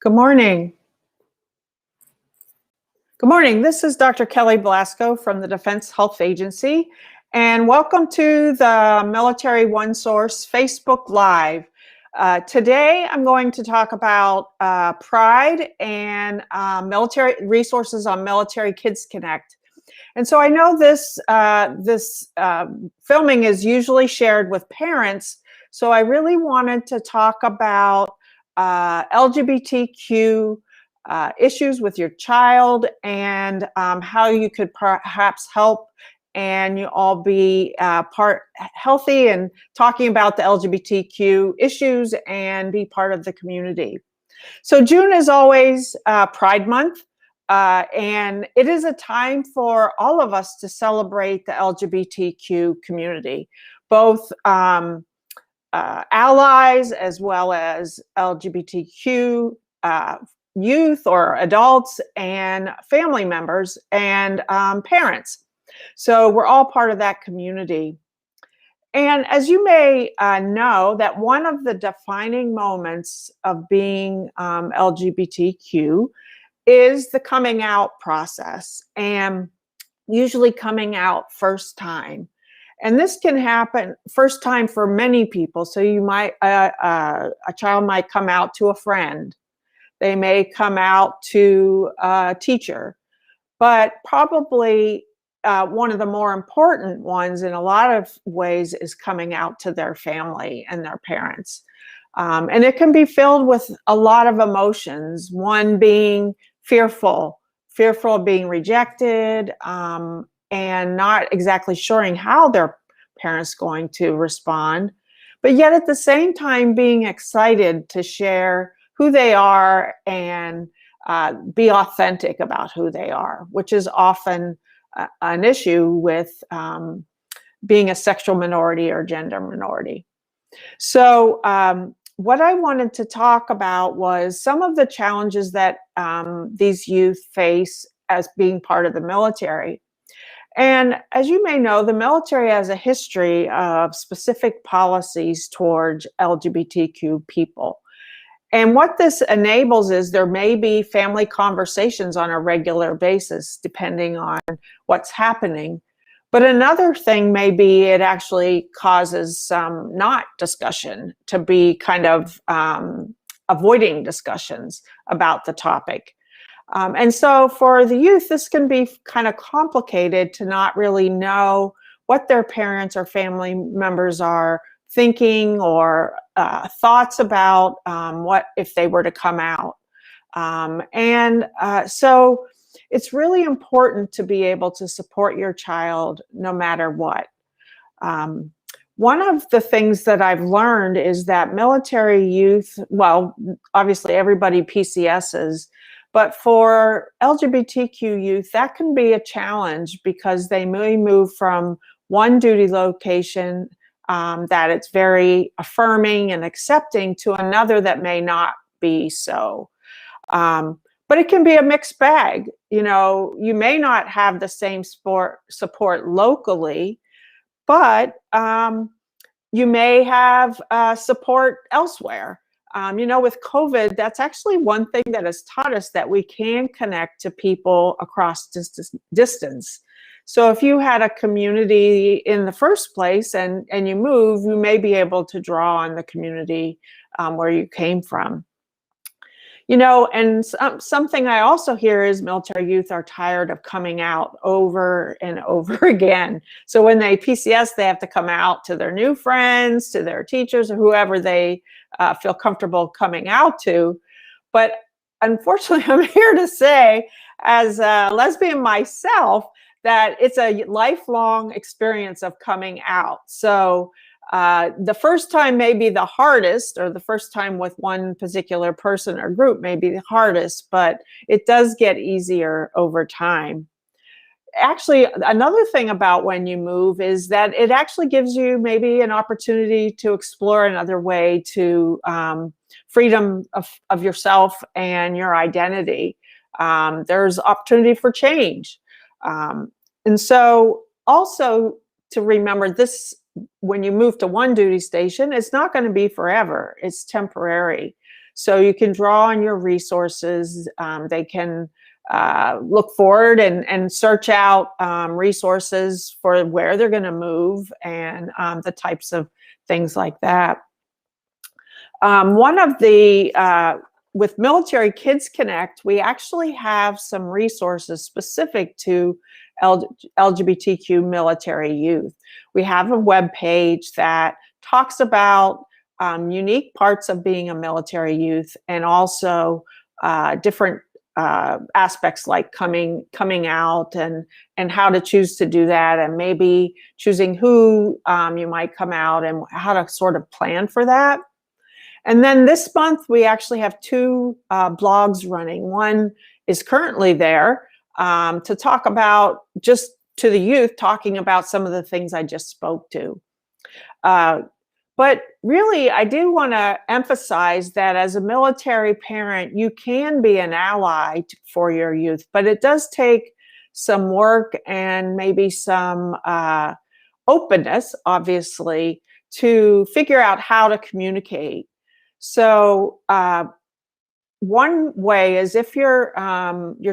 Good morning. Good morning. This is Dr. Kelly Blasko from the Defense Health Agency, and welcome to the Military One Source Facebook Live. Today, I'm going to talk about pride and military resources on Military Kids Connect. And so I know this filming is usually shared with parents, so I really wanted to talk about LGBTQ issues with your child and how you could perhaps help and you all be healthy and talking about the LGBTQ issues and be part of the community. So June is always Pride Month, and it is a time for all of us to celebrate the LGBTQ community, both allies as well as LGBTQ youth or adults and family members and parents. So we're all part of that community. And as you may know, that one of the defining moments of being LGBTQ is the coming out process, and usually coming out first time. And this can happen first time for many people. So you might, a child might come out to a friend. They may come out to a teacher, but probably one of the more important ones in a lot of ways is coming out to their family and their parents. And it can be filled with a lot of emotions, one being fearful of being rejected, and not exactly sure how their parents going to respond, but yet at the same time being excited to share who they are and be authentic about who they are, which is often an issue with being a sexual minority or gender minority. So what I wanted to talk about was some of the challenges that these youth face as being part of the military. And as you may know, the military has a history of specific policies towards LGBTQ people. And what this enables is there may be family conversations on a regular basis, depending on what's happening. But another thing may be it actually causes some not discussion, to be kind of avoiding discussions about the topic. And so for the youth, this can be kind of complicated to not really know what their parents or family members are thinking or thoughts about what if they were to come out. So it's really important to be able to support your child no matter what. One of the things that I've learned is that military youth, well, obviously everybody PCSs, but for LGBTQ youth, that can be a challenge because they may move from one duty location that it's very affirming and accepting to another that may not be so. But it can be a mixed bag. You know, you may not have the same support locally, but you may have support elsewhere. You know, with COVID, that's actually one thing that has taught us that we can connect to people across distance. So if you had a community in the first place and you move, you may be able to draw on the community where you came from. You know, and something I also hear is military youth are tired of coming out over and over again. So when they PCS, they have to come out to their new friends, to their teachers, or whoever they feel comfortable coming out to. But unfortunately, I'm here to say, as a lesbian myself, that it's a lifelong experience of coming out. So the first time may be the hardest, or the first time with one particular person or group may be the hardest, but it does get easier over time. Actually, another thing about when you move is that it actually gives you maybe an opportunity to explore another way to freedom of yourself and your identity. There's opportunity for change. And so also to remember this, when you move to one duty station, it's not going to be forever. It's temporary. So you can draw on your resources. They can look forward and search out resources for where they're going to move and the types of things like that. One of the with Military Kids Connect, we actually have some resources specific to LGBTQ military youth. We have a web page that talks about unique parts of being a military youth, and also different aspects like coming out and how to choose to do that, and maybe choosing who you might come out and how to sort of plan for that. And then this month, we actually have two blogs running. One is currently there to talk about, just to the youth, talking about some of the things I just spoke to. But really, I do want to emphasize that as a military parent, you can be an ally for your youth, but it does take some work and maybe some openness, obviously, to figure out how to communicate. So one way is, if your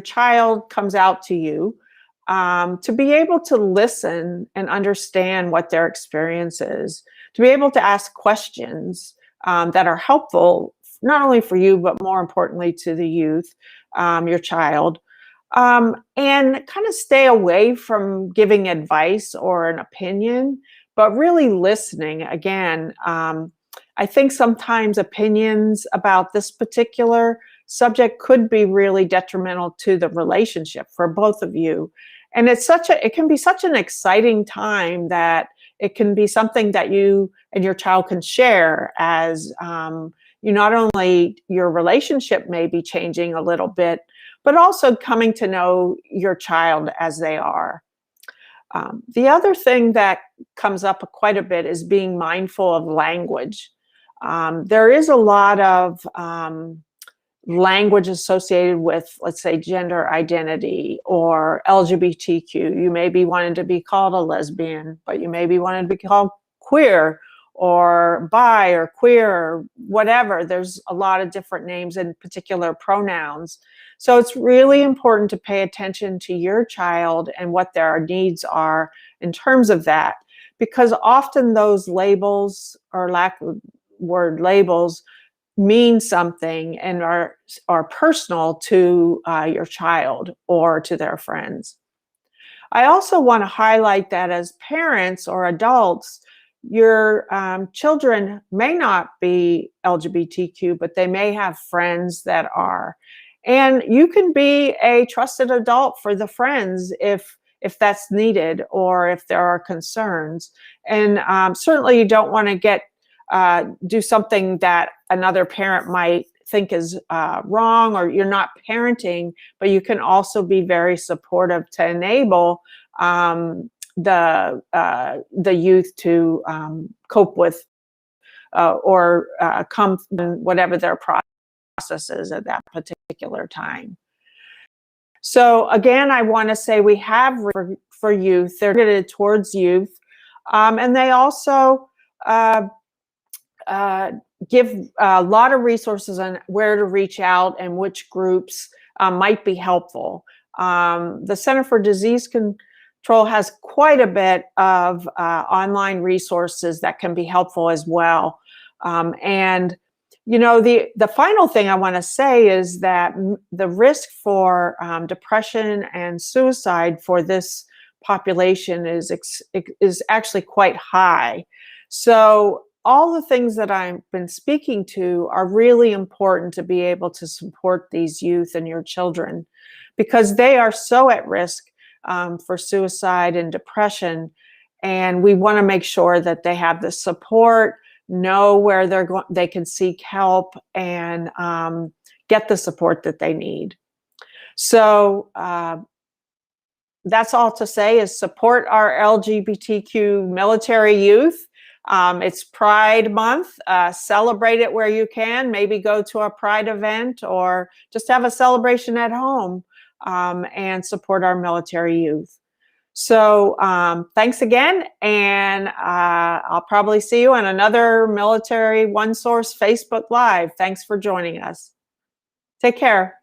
child comes out to you, to be able to listen and understand what their experience is, to be able to ask questions that are helpful, not only for you, but more importantly to the youth, your child, and kind of stay away from giving advice or an opinion, but really listening. Again, I think sometimes opinions about this particular subject could be really detrimental to the relationship for both of you. And it can be such an exciting time that it can be something that you and your child can share, as you, not only your relationship may be changing a little bit, but also coming to know your child as they are. The other thing that comes up quite a bit is being mindful of language. There is a lot of language associated with, let's say, gender identity or LGBTQ. You may be wanting to be called a lesbian, but you may be wanting to be called queer or bi or queer or whatever. There's a lot of different names and particular pronouns. So it's really important to pay attention to your child and what their needs are in terms of that, because often those labels, or lack of word labels, mean something and are personal to your child or to their friends. I also want to highlight that as parents or adults, your children may not be LGBTQ, but they may have friends that are. And you can be a trusted adult for the friends if that's needed, or if there are concerns. And certainly you don't want to do something that another parent might think is wrong, or you're not parenting, but you can also be very supportive to enable the youth to cope with or come whatever their process is at that particular time. So again, I want to say we have for youth, they're targeted towards youth, and they also give a lot of resources on where to reach out and which groups might be helpful. The Center for Disease Control has quite a bit of online resources that can be helpful as well. And you know, the final thing I want to say is that the risk for depression and suicide for this population is actually quite high. So all the things that I've been speaking to are really important to be able to support these youth and your children, because they are so at risk for suicide and depression. And we want to make sure that they have the support, know where they can seek help, and get the support that they need. So that's all to say, is support our LGBTQ military youth. It's Pride Month. Celebrate it where you can. Maybe go to a Pride event, or just have a celebration at home, and support our military youth. So thanks again, and I'll probably see you on another Military One Source Facebook Live. Thanks for joining us. Take care.